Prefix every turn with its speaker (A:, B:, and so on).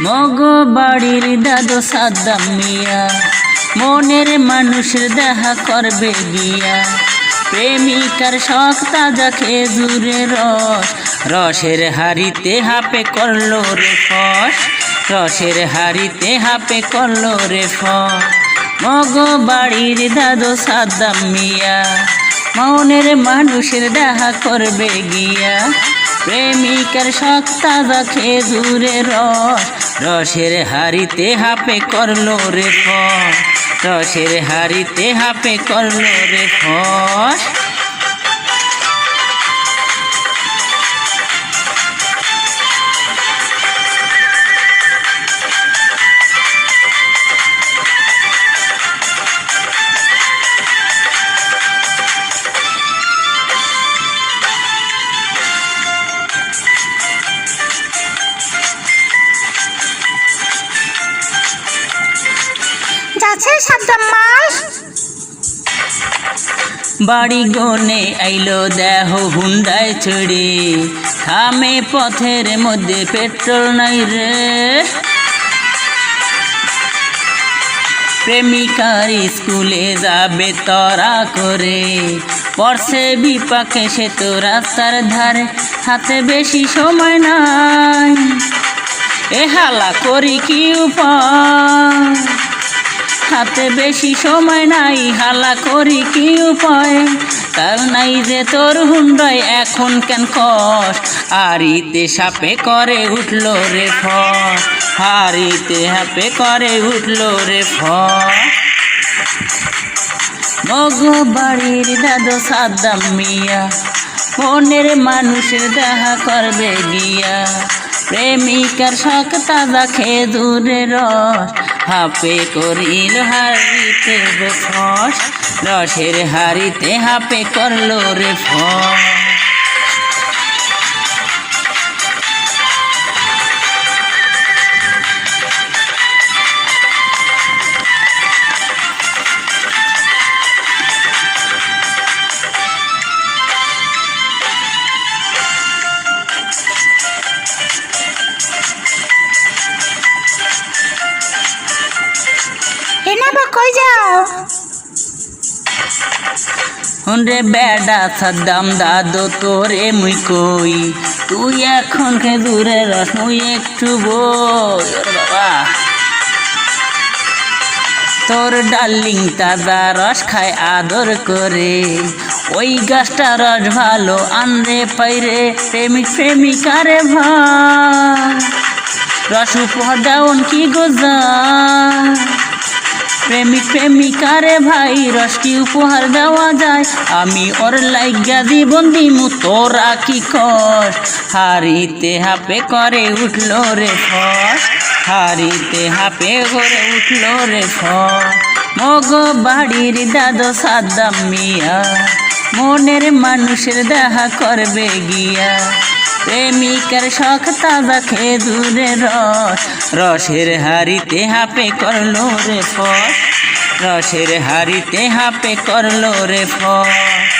A: Mug বাড়ির দাদু সাদ্দাম মিয়া মনের মানুষের দেখা করবে গিয়া। প্রেমিকার শখ তাজা খেজুরের রস, রসের হাড়িতে হাপে করলো রে ফস, রসের হাড়িতে হাপে করলো রে ফস। মগ বাড়ির দাদু সাদ্দাম মিয়া মনের মানুষের দেখা করবে গিয়া। প্রেমিকার শখ তাজা খেজুরের রস, রসের হাড়িতে হাপে করলো রে ফস, রসের হাড়িতে হাপে করলো রে ফস। বাড়ি গনে আইলো দেহ হুন্ডায় ছড়ে, থামে পথের মধ্যে পেট্রোল নাই রে। প্রেমিকার স্কুলে যাবে তরা করে, পড়ছে বিপাকে সে তো রাস্তার ধারে, হাতে বেশি সময় নাই, এ হালা করি কি উপায়, হাতে বেশি সময় নাই, হালা করি কি উপায়। তার নাই যে তোর হুন্ডায় এখন কেন কষ, হাড়িতে সাপে করে উঠলো রে ফস, হাড়িতে হাপে করে উঠলো রে ফস। মগ বাড়ির দাদু সাদ্দাম মিয়া মনের মানুষের দেখা করবে গিয়া। প্রেমিকার শখ তাজা খেজুরের রস, হাপে করিল হাড়িতে ফস, রসের হাড়িতে হাপে করলো রে ফস।
B: কই যাও?
A: রে বেডা সাদ্দাম দাদু তোরে মুই কই, তুই এখন খেজুরের রস মুই একটু বই। বাবা তোর ডার্লিং তাজা রস খায় আদর করে, ওই গাছটা রস ভালো আনরে পাইরে। প্রেমিক প্রেমিকারে ভাই রস উপহার দেওন কি গোজা, প্রেমিক প্রেমিকারে ভাই রস কি উপহার দেওয়া যায়। আমি ওর লাইগা জীবন দিমু তোরা কি কস, হাড়িতে হাপে করে উঠলো রে ফস, হাড়িতে হাপে করে উঠলো রে ফস। মগ বাড়ির দাদু সাদ্দাম মিয়া মনের মানুষের দেখা করবে গিয়া। প্রেমিকার শখ তাজা খেজুরের রস, রসের হাড়িতে হাপে করলো রে ফস, রসের হাড়িতে হাপে করলো রে ফস।